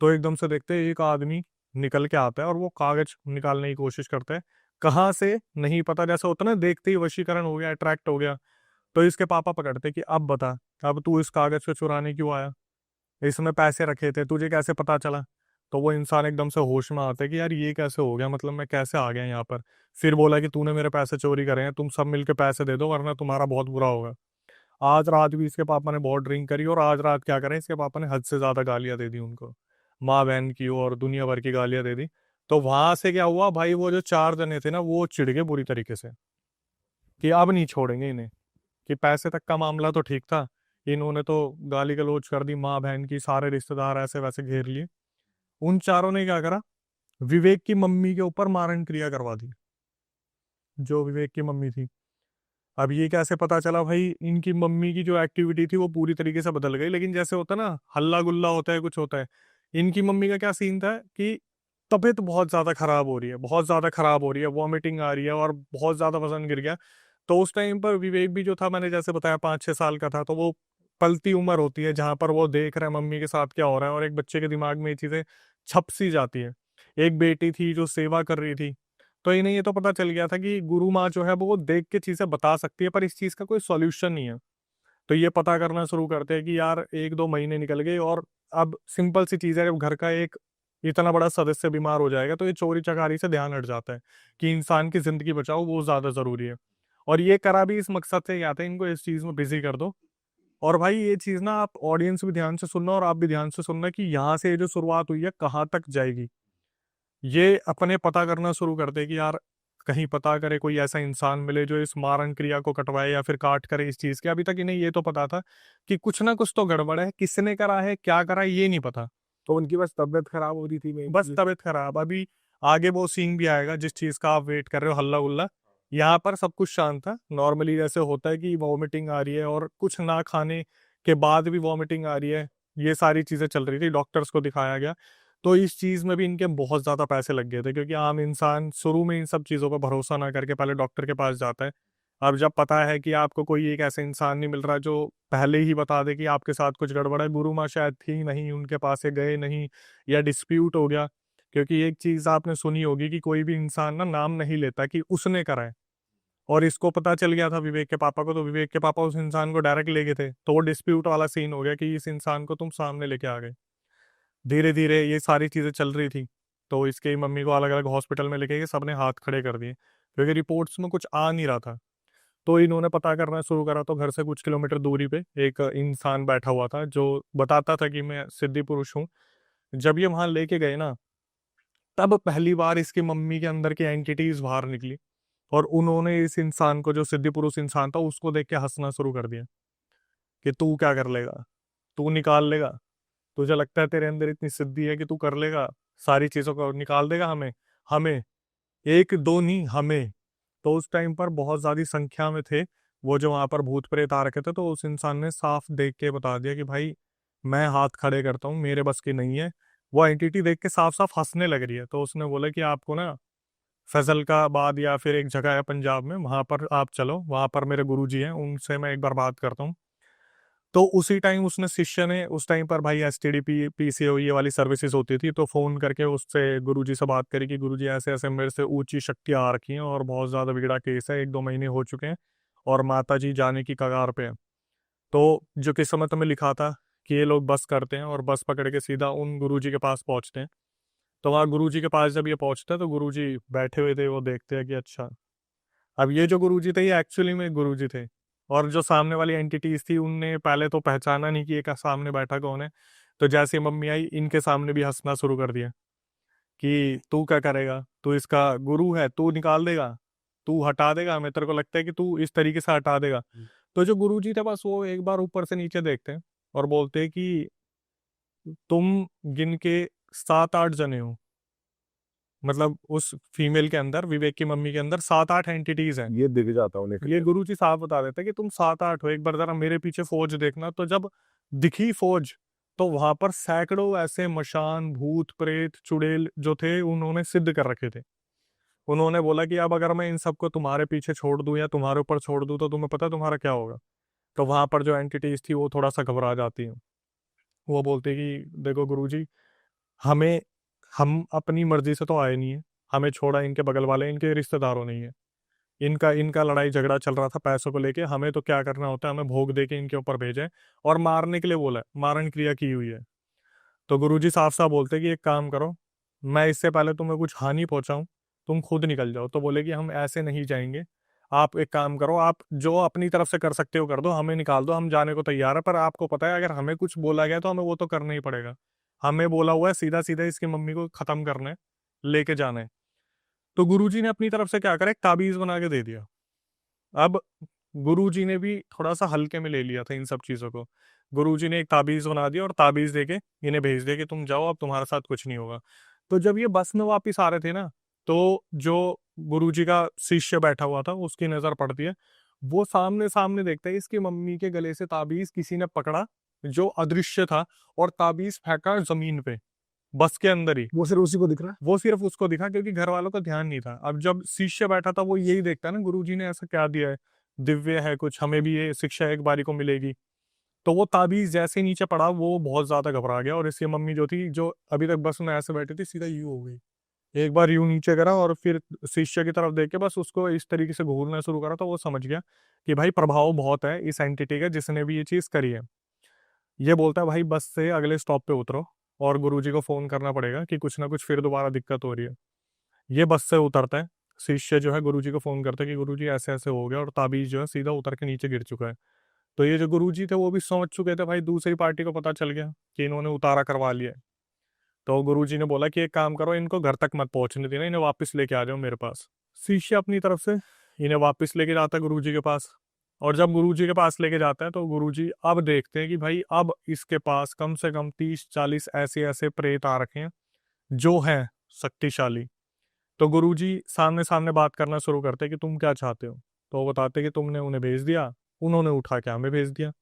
तो एकदम से देखते एक आदमी निकल के आता है, और वो कागज निकालने की कोशिश करता है। कहाँ से नहीं पता, जैसे होता ना देखते ही वशीकरण हो गया, अट्रैक्ट हो गया। तो इसके पापा पकड़ते कि अब बता, अब तू इस कागज को चुराने क्यों आया, इसमें पैसे रखे थे, तुझे कैसे पता चला। तो वो इंसान एकदम से होश में आता है कि यार ये कैसे हो गया, मतलब मैं कैसे आ गया यहाँ पर। फिर बोला कि तूने मेरे पैसे चोरी करे हैं, तुम सब मिलके पैसे दे दो वरना तुम्हारा बहुत बुरा होगा। आज रात भी इसके पापा ने बहुत ड्रिंक करी, और आज रात क्या करें, इसके पापा ने हद से ज्यादा गालियां दे दी उनको, माँ बहन की और दुनिया भर की गालियां दे दी। तो वहां से क्या हुआ भाई, वो जो 4 जने थे ना वो चिढ़ गए बुरी तरीके से कि अब नहीं छोड़ेंगे इन्हें, कि पैसे तक का मामला तो ठीक था, इन्होंने तो गाली गलौज कर दी, माँ बहन की, सारे रिश्तेदार ऐसे वैसे घेर लिए। उन चारों ने क्या करा, विवेक की मम्मी के ऊपर मारण क्रिया करवा दी, जो विवेक की मम्मी थी। अब ये कैसे पता चला भाई, इनकी मम्मी की जो एक्टिविटी थी वो पूरी तरीके से बदल गई, लेकिन जैसे होता ना हल्ला गुल्ला होता है कुछ होता है, इनकी मम्मी का क्या सीन था कि तबीयत बहुत ज्यादा खराब हो रही है, बहुत ज्यादा खराब हो रही है, वॉमिटिंग आ रही है और बहुत ज्यादा वजन गिर गया। तो उस टाइम पर विवेक भी जो था, मैंने जैसे बताया 5-6 साल का था, तो वो पलती उम्र होती है जहां पर वो देख रहा है मम्मी के साथ क्या हो रहा है, और एक बच्चे के दिमाग में ये चीजें छप सी जाती है। एक बेटी थी जो सेवा कर रही थी, तो इन्हें ये तो पता चल गया था कि गुरु माँ जो है वो देख के चीजें बता सकती है, पर इस चीज का कोई सॉल्यूशन नहीं है। तो ये पता करना शुरू करते हैं कि यार 1-2 महीने निकल गए, और अब सिंपल सी चीज है, जब घर का एक इतना बड़ा सदस्य बीमार हो जाएगा तो ये चोरी चकारी से ध्यान हट जाता है कि इंसान की जिंदगी बचाओ, वो ज्यादा जरूरी है। और ये करा भी इस मकसद से आता है इनको इस चीज में बिजी कर दो। और भाई ये चीज ना आप ऑडियंस भी ध्यान से सुनना, और आप भी ध्यान से सुनना कि यहाँ से ये जो शुरुआत हुई है कहाँ तक जाएगी। ये अपने पता करना शुरू कर दे कि यार कहीं पता करे कोई ऐसा इंसान मिले जो इस मारण क्रिया को कटवाए या फिर काट करे इस चीज के। अभी तक इन्हें ये तो पता था कि कुछ ना कुछ तो गड़बड़ है, किसने करा है क्या करा है ये नहीं पता, तो उनकी बस तबीयत खराब हो रही थी मेन बस चीज़। तबीयत खराब। अभी आगे वो सीन भी आएगा जिस चीज का आप वेट कर रहे हो, हल्ला गुल्ला। यहाँ पर सब कुछ शांत था, नॉर्मली जैसे होता है कि वॉमिटिंग आ रही है और कुछ ना खाने के बाद भी वॉमिटिंग आ रही है, ये सारी चीजें चल रही थी। डॉक्टर्स को दिखाया गया, तो इस चीज में भी इनके बहुत ज्यादा पैसे लग गए थे, क्योंकि आम इंसान शुरू में इन सब चीजों पर भरोसा ना करके पहले डॉक्टर के पास जाता है। अब जब पता है कि आपको कोई एक ऐसा इंसान नहीं मिल रहा जो पहले ही बता दे कि आपके साथ कुछ गड़बड़ है, गुरु माँ शायद थी नहीं, उनके पास से गए नहीं, या डिस्प्यूट हो गया। क्योंकि एक चीज आपने सुनी होगी कि कोई भी इंसान ना नाम नहीं लेता कि उसने करा है। और इसको पता चल गया था विवेक के पापा को, तो विवेक के पापा उस इंसान को डायरेक्ट ले गए थे, तो वो डिस्प्यूट वाला सीन हो गया कि इस इंसान को तुम सामने लेके आ गए। धीरे धीरे ये सारी चीजें चल रही थी, तो इसके मम्मी को अलग अलग हॉस्पिटल में लेके गए, सबने हाथ खड़े कर दिए क्योंकि रिपोर्ट्स में कुछ आ नहीं रहा था। तो इन्होंने पता करना शुरू करा, तो घर से कुछ किलोमीटर दूरी पे एक इंसान बैठा हुआ था जो बताता था कि मैं सिद्धि पुरुष हूँ। जब ये वहां लेके गए ना, तब पहली बार इसकी मम्मी के अंदर की एंटिटीज बाहर निकली, और उन्होंने इस इंसान को, जो सिद्धि पुरुष इंसान था, उसको देख के हंसना शुरू कर दिया कि तू क्या कर लेगा, तू निकाल लेगा, तुझे लगता है तेरे अंदर इतनी सिद्धि है कि तू कर लेगा, सारी चीजों को निकाल देगा हमें, हमें, एक दो नहीं हमें। तो उस टाइम पर बहुत ज्यादा संख्या में थे वो जो वहां पर भूत प्रेत आ रखे थे, तो उस इंसान ने साफ देख के बता दिया कि भाई मैं हाथ खड़े करता हूँ, मेरे बस की नहीं है। वो एंटिटी देख के साफ साफ हंसने लग रही है, तो उसने बोला कि आपको ना फैजलकाबाद या फिर एक जगह है पंजाब में, वहां पर आप चलो, वहां पर मेरे गुरुजी हैं, उनसे मैं एक बार बात करता हूँ। तो उसी टाइम उसने, शिष्य ने, उस टाइम पर भाई एसटीडी पीसीओ ये वाली सर्विसेज होती थी, तो फोन करके उससे, गुरुजी से बात करी कि गुरुजी ऐसे ऐसे मेरे से ऊंची शक्तियां आ रखी हैं और बहुत ज्यादा बिगड़ा केस है, 1-2 महीने हो चुके हैं और माता जी जाने की कगार पे है। तो जो किस्मत में लिखा था कि ये लोग बस करते हैं और बस पकड़ के सीधा उन गुरुजी के पास पहुंचते हैं। तो वहाँ गुरुजी के पास जब ये पहुंचते हैं, तो गुरुजी बैठे हुए थे, वो देखते हैं कि अच्छा, अब ये जो गुरुजी थे ये एक्चुअली में गुरुजी थे। और जो सामने वाली एंटिटीज थी, उनने पहले तो पहचाना नहीं कि एक सामने बैठा कौन है। तो जैसे ही मम्मी आई, इनके सामने भी हंसना शुरू कर दिया कि तू क्या करेगा, तू इसका गुरु है, तू निकाल देगा, तू हटा देगा, मैं तेरे को लगता है कि तू इस तरीके से हटा देगा। तो जो गुरुजी थे बस वो एक बार ऊपर से नीचे देखते हैं और बोलते हैं कि तुम गिन के 7-8 जने हो। मतलब उस फीमेल के अंदर, विवेक की मम्मी के अंदर 7-8 एंटिटीज हैं। ये दिख जाता है उन्हें। ये गुरुजी साहब बता देते हैं कि तुम 7-8 हो, एक बार जरा मेरे पीछे फौज देखना। तो जब दिखी फौज, तो वहां पर सैकड़ों ऐसे मशान, भूत प्रेत, चुड़ैल जो थे, उन्होंने सिद्ध कर रखे थे। उन्होंने बोला कि अब अगर मैं इन सबको तुम्हारे पीछे छोड़ दूं या तुम्हारे ऊपर छोड़ दूं, तो तुम्हें पता है तुम्हारा क्या होगा। तो वहां पर जो एंटिटीज थी वो थोड़ा सा घबरा जाती हैं। वो बोलते कि देखो गुरुजी, हमें, हम अपनी मर्जी से तो आए नहीं है, हमें छोड़ा इनके बगल वाले, इनके रिश्तेदारों नहीं है, इनका इनका लड़ाई झगड़ा चल रहा था पैसों को लेके, हमें तो क्या करना होता है, हमें भोग दे के इनके ऊपर भेजे और मारने के लिए बोला है, मारण क्रिया की हुई है। तो गुरुजी साफ साफ बोलते कि एक काम करो, मैं इससे पहले तुम्हें कुछ हानि पहुंचाऊं, तुम खुद निकल जाओ। तो बोले कि हम ऐसे नहीं जाएंगे, आप एक काम करो, आप जो अपनी तरफ से कर सकते हो कर दो, हमें निकाल दो, हम जाने को तैयार है, पर आपको पता है अगर हमें कुछ बोला गया तो हमें वो तो करना ही पड़ेगा। हमें बोला हुआ है सीधा सीधा इसकी मम्मी को खत्म करना है, लेके जाना है। तो गुरुजी ने अपनी तरफ से क्या करा, एक ताबीज बना के दे दिया। अब गुरुजी ने भी थोड़ा सा हल्के में ले लिया था इन सब चीजों को। गुरुजी ने एक ताबीज बना दिया और ताबीज देके इन्हें भेज दिया कि तुम जाओ, अब तुम्हारे साथ कुछ नहीं होगा। तो जब ये बस में वापिस आ रहे थे ना, तो जो गुरुजी का शिष्य बैठा हुआ था उसकी नजर पड़ती है, वो सामने सामने देखता है इसकी मम्मी के गले से ताबीज किसी ने पकड़ा, जो अदृश्य था, और ताबीज फेंका जमीन पे, बस के अंदर ही। वो सिर्फ उसी को दिख रहा है। वो सिर्फ उसको दिखा क्योंकि घर वालों का ध्यान नहीं था। अब जब शिष्य बैठा था वो यही देखता है ना, गुरुजी ने ऐसा क्या दिया है, दिव्य है कुछ, हमें भी ये शिक्षा एक बारी को मिलेगी। तो वो ताबीज जैसे ही नीचे पड़ा, वो बहुत ज्यादा घबरा गया, और इसकी मम्मी जो थी, जो अभी तक बस में ऐसे बैठी थी, सीधा यूं हो गई, एक बार यूं नीचे करा और फिर शिष्य की तरफ देख के बस उसको इस तरीके से घूरना शुरू करा। तो वो समझ गया कि भाई प्रभाव बहुत है इस एंटिटी का जिसने भी ये चीज करी है। ये बोलता है भाई बस से अगले स्टॉप पे उतरो और गुरुजी को फोन करना पड़ेगा कि कुछ ना कुछ फिर दोबारा दिक्कत हो रही है। ये बस से उतरता है, शिष्य जो है गुरुजी को फोन करता है कि गुरुजी ऐसे ऐसे हो गया, और ताबीज जो है सीधा उतर के नीचे गिर चुका है। तो ये जो गुरुजी थे वो भी समझ चुके थे, भाई दूसरी पार्टी को पता चल गया कि इन्होंने उतारा करवा लिया है। तो गुरुजी ने बोला कि एक काम करो, इनको घर तक मत पहुंचने देना, इन्हें वापस लेके आ जाओ मेरे पास। शिष्य अपनी तरफ से इन्हें वापस लेके जाता है गुरुजी के पास, और जब गुरुजी के पास लेके जाता है तो गुरुजी अब देखते हैं कि भाई अब इसके पास कम से कम 30-40 ऐसे ऐसे प्रेत आ रखे हैं जो हैं शक्तिशाली। तो गुरुजी सामने सामने बात करना शुरू करते हैं कि तुम क्या चाहते हो। तो वो बताते हैं कि तुमने उन्हें भेज दिया, उन्होंने उठा के हमें भेज दिया,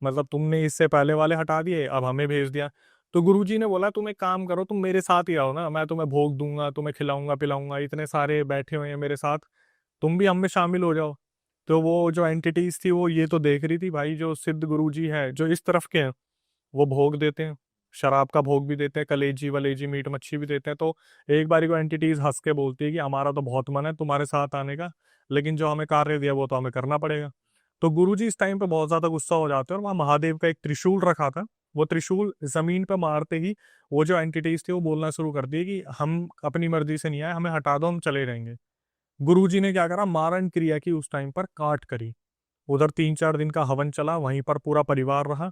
मतलब तुमने इससे पहले वाले हटा दिए, अब हमें भेज दिया। तो गुरुजी ने बोला तुम एक काम करो, तुम मेरे साथ ही रहो ना, मैं तुम्हें भोग दूंगा, तुम्हें खिलाऊंगा पिलाऊंगा, इतने सारे बैठे हुए हैं मेरे साथ, तुम भी हम में शामिल हो जाओ। तो वो जो एंटिटीज थी वो ये तो देख रही थी भाई जो सिद्ध गुरुजी है जो इस तरफ के हैं वो भोग देते हैं, शराब का भोग भी देते हैं, कलेजी वलेजी मीट मच्छी भी देते हैं। तो एक बारी को एंटिटीज हंस के बोलती है कि हमारा तो बहुत मन है तुम्हारे साथ आने का, लेकिन जो हमें कार्य दिया वो तो हमें करना पड़ेगा। तो गुरुजी इस टाइम पे बहुत ज्यादा गुस्सा हो जाते हैं और वहाँ महादेव का एक त्रिशूल रखा था, वो त्रिशूल जमीन पे मारते ही वो जो एंटिटीज थी वो बोलना शुरू कर दी कि हम अपनी मर्जी से नहीं आए, हमें हटा दो, हम चले जाएंगे। गुरुजी ने क्या करा, मारण क्रिया की उस टाइम पर काट करी। उधर 3-4 दिन का हवन चला, वहीं पर पूरा परिवार रहा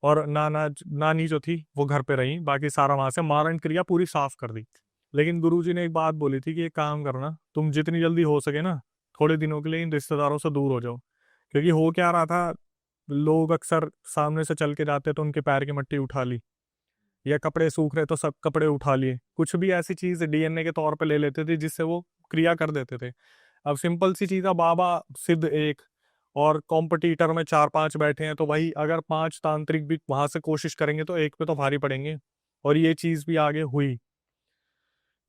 और नानी जो थी वो घर पे रही, बाकी सारा वहां से मारण क्रिया पूरी साफ कर दी। लेकिन गुरुजी ने एक बात बोली थी कि एक काम करना, तुम जितनी जल्दी हो सके ना थोड़े दिनों के लिए इन रिश्तेदारों से दूर हो जाओ। क्योंकि हो क्या रहा था, लोग अक्सर सामने से चल के जाते तो उनके पैर की मिट्टी उठा ली, या कपड़े सूख रहे तो सब कपड़े उठा लिए, कुछ भी ऐसी चीज डीएनए के तौर पे ले लेते थे जिससे वो क्रिया कर देते थे। अब सिंपल सी चीज है, बाबा सिद्ध एक और कॉम्पिटिटर में 4-5 बैठे हैं, तो भाई अगर 5 तांत्रिक भी वहां से कोशिश करेंगे तो एक पे तो भारी पड़ेंगे। और ये चीज भी आगे हुई।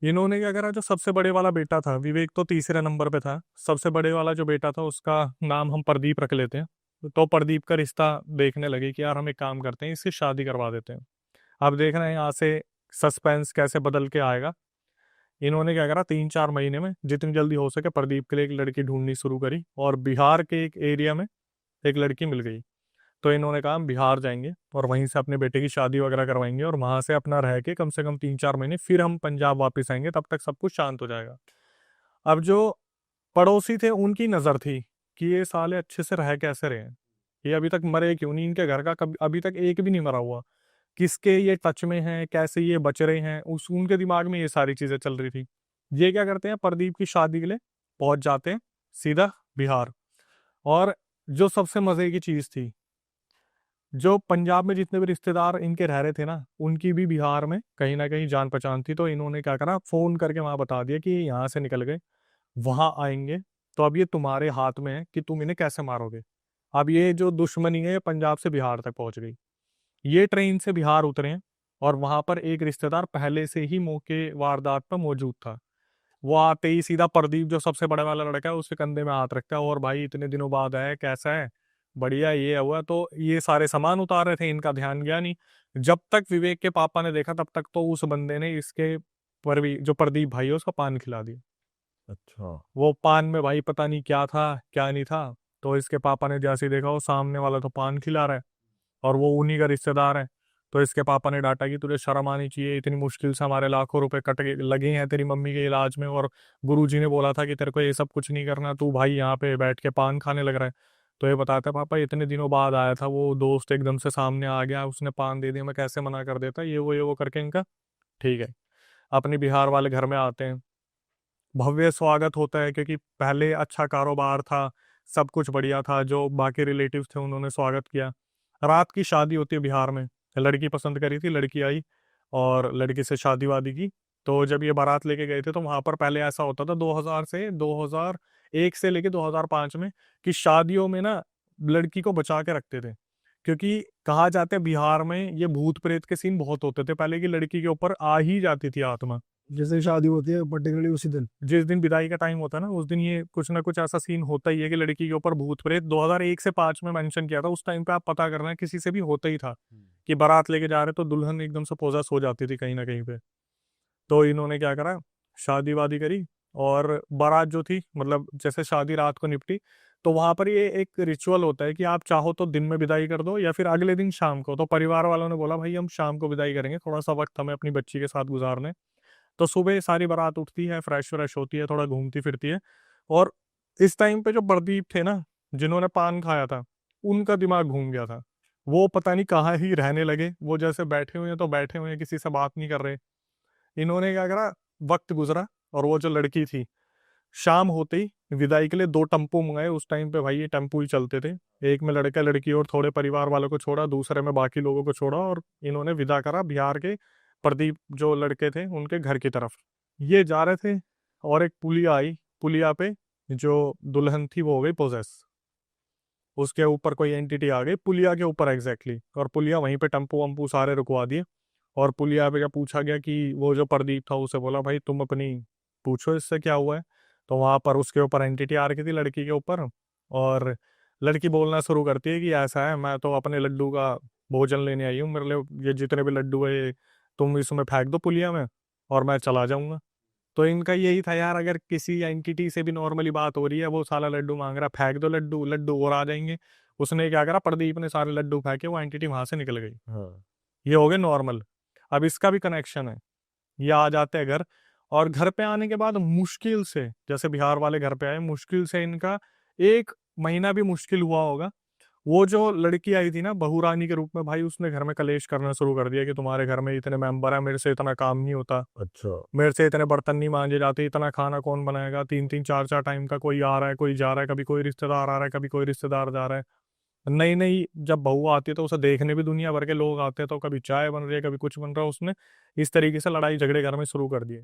इन्होंने क्या करा, जो सबसे बड़े वाला बेटा था, विवेक तो तीसरे नंबर पे था, सबसे बड़े वाला जो बेटा था उसका नाम हम प्रदीप रख लेते हैं। तो प्रदीप का रिश्ता देखने लगे कि यार हम एक काम करते हैं इसकी शादी करवा देते हैं। अब देख रहे हैं यहाँ से सस्पेंस कैसे बदल के आएगा। इन्होंने क्या करा, 3-4 महीने में जितनी जल्दी हो सके प्रदीप के लिए एक लड़की ढूंढनी शुरू करी और बिहार के एक एरिया में एक लड़की मिल गई। तो इन्होंने कहा हम बिहार जाएंगे और वहीं से अपने बेटे की शादी वगैरह करवाएंगे और वहां से अपना रह के कम से कम 3-4 महीने फिर हम पंजाब वापस आएंगे, तब तक सब कुछ शांत हो जाएगा। अब जो पड़ोसी थे उनकी नजर थी कि ये साले अच्छे से रह कैसे रहे हैं, ये अभी तक मरे क्यों नहीं, इनके घर का कभी अभी तक एक भी नहीं मरा हुआ, किसके ये टच में हैं, कैसे ये बच रहे हैं, उस उनके दिमाग में ये सारी चीजें चल रही थी। ये क्या करते हैं, प्रदीप की शादी के लिए पहुंच जाते हैं सीधा बिहार। और जो सबसे मजे की चीज थी, जो पंजाब में जितने भी रिश्तेदार इनके रह रहे थे ना उनकी भी बिहार में कहीं ना कहीं जान पहचान थी। तो इन्होंने क्या करा, फोन करके वहां बता दिया कि यहाँ से निकल गए, वहां आएंगे तो अब ये तुम्हारे हाथ में है कि तुम इन्हें कैसे मारोगे। अब ये जो दुश्मनी है ये पंजाब से बिहार तक पहुंच गई। ये ट्रेन से बिहार उतरे हैं और वहां पर एक रिश्तेदार पहले से ही मौके वारदात पर मौजूद था। वो आते ही सीधा प्रदीप जो सबसे बड़ा वाला लड़का है उसके कंधे में हाथ रखता है, और भाई इतने दिनों बाद आया, कैसा है, बढ़िया, ये हुआ। तो ये सारे सामान उतार रहे थे, इनका ध्यान गया नहीं। जब तक विवेक के पापा ने देखा तब तक तो उस बंदे ने इसके जो प्रदीप भाई है उसका पान खिला दिया। अच्छा। वो पान में भाई पता नहीं क्या था क्या नहीं था। तो इसके पापा ने जैसे ही देखा वो सामने वाला तो पान खिला रहा है और वो उन्हीं का रिश्तेदार है। तो इसके पापा ने डांटा कि तुझे शर्म आनी चाहिए, इतनी मुश्किल से हमारे लाखों रुपए कट लगे हैं तेरी मम्मी के इलाज में, और गुरुजी ने बोला था कि तेरे को ये सब कुछ नहीं करना, तू भाई यहाँ पे बैठ के पान खाने लग रहा है। तो ये बताता है पापा इतने दिनों बाद आया था, वो दोस्त एकदम से सामने आ गया, उसने पान दे दिया, मैं कैसे मना कर देता, ये वो करके इनका ठीक है। अपने बिहार वाले घर में आते हैं, भव्य स्वागत होता है क्योंकि पहले अच्छा कारोबार था, सब कुछ बढ़िया था, जो बाकी रिलेटिव्स थे उन्होंने स्वागत किया। रात की शादी होती है बिहार में, लड़की पसंद करी थी, लड़की आई और लड़की से शादी वादी की। तो जब ये बारात लेके गए थे तो वहां पर पहले ऐसा होता था 2001 से लेके 2005 में कि शादियों में ना लड़की को बचा के रखते थे, क्योंकि कहा जाता है बिहार में ये भूत प्रेत के सीन बहुत होते थे पहले, की लड़की के ऊपर आ ही जाती थी आत्मा। जैसे शादी होती है पर्टिकुलरली उसी दिन। जिस दिन विदाई का टाइम होता है ना उस दिन ये कुछ ना कुछ ऐसा सीन होता ही है कि लड़की के ऊपर भूत प्रेत 2001 से 5 में मेंशन किया था। उस टाइम पे आप पता करना किसी से भी होता ही था कि बारात लेके जा रहे तो दुल्हन एकदम से पोजेस हो जाती थी कहीं ना कहीं पे। तो इन्होंने क्या करा, शादी वादी करी और बारात जो थी, मतलब जैसे शादी रात को निपटी, तो वहां पर ये एक रिचुअल होता है कि आप चाहो तो दिन में विदाई कर दो या फिर अगले दिन शाम को। तो परिवार वालों ने बोला भाई हम शाम को विदाई करेंगे, थोड़ा सा वक्त हमें अपनी बच्ची के साथ गुजारने। तो सुबह सारी बारात उठती है, फ्रेश व्रेश होती है, थोड़ा घूमती फिरती है। और इस टाइम पे जो प्रदीप थे ना जिन्होंने पान खाया था, उनका दिमाग घूम गया था। वो पता नहीं कहाँ ही रहने लगे, वो जैसे बैठे हुए हैं तो बैठे हुए हैं, किसी से बात नहीं कर रहे। इन्होंने क्या करा, वक्त गुजरा और वो जो लड़की थी शाम होते ही विदाई के लिए 2 टेम्पो मंगाए। उस टाइम पे भाई ये टेम्पो ही चलते थे। एक में लड़का लड़की और थोड़े परिवार वालों को छोड़ा, दूसरे में बाकी लोगों को छोड़ा और इन्होंने विदा करा बिहार के प्रदीप जो लड़के थे उनके घर की तरफ। ये जा रहे थे और एक पुलिया आई। पुलिया पे जो दुल्हन थी वो हो गई पोजेस। उसके ऊपर कोई एंटिटी आ गई पुलिया के ऊपर एग्जैक्टली, और पुलिया वहीं पे टेम्पो वम्पू सारे रुकवा दिए। और पुलिया पे क्या पूछा गया कि वो जो प्रदीप था उसे बोला भाई तुम अपनी पूछो इससे क्या हुआ है। तो वहां पर उसके ऊपर एंटिटी आ रखी थी लड़की के ऊपर, और लड़की बोलना शुरू करती है कि ऐसा है मैं तो अपने लड्डू का भोजन लेने आई हूँ, मेरे लिए ये जितने भी लड्डू है ये तुम इसमें फेंक दो पुलिया में और मैं चला जाऊंगा। तो इनका यही था यार, अगर किसी एंटिटी से भी नॉर्मली बात हो रही है वो साला लड्डू मांग रहा है, फेंक दो लड्डू, लड्डू और आ जाएंगे। उसने क्या करा, प्रदीप ने सारे लड्डू फेंके, वो एंटिटी वहां से निकल गई। हाँ। ये हो गए नॉर्मल। अब इसका भी कनेक्शन है। ये आ जाते हैं घर, और घर पे आने के बाद मुश्किल से, जैसे बिहार वाले घर पे आए, मुश्किल से इनका 1 महीना भी मुश्किल हुआ होगा। वो जो लड़की आई थी ना बहू रानी के रूप में, भाई उसने घर में कलेश करना शुरू कर दिया कि तुम्हारे घर में इतने मेंबर है, मेरे से इतना काम नहीं होता, अच्छा। मेरे से इतने बर्तन नहीं मांजे जाते, इतना खाना कौन बनाएगा, 3-3 4-4 टाइम का कोई आ रहा है कोई जा रहा है, कभी कोई रिश्तेदार आ रहा है कभी कोई रिश्तेदार जा रहा है। नई नई जब बहू आती है तो उसे देखने भी दुनिया भर के लोग आते हैं, तो कभी चाय बन रही है कभी कुछ बन रहा है। उसने इस तरीके से लड़ाई झगड़े घर में शुरू कर दिए।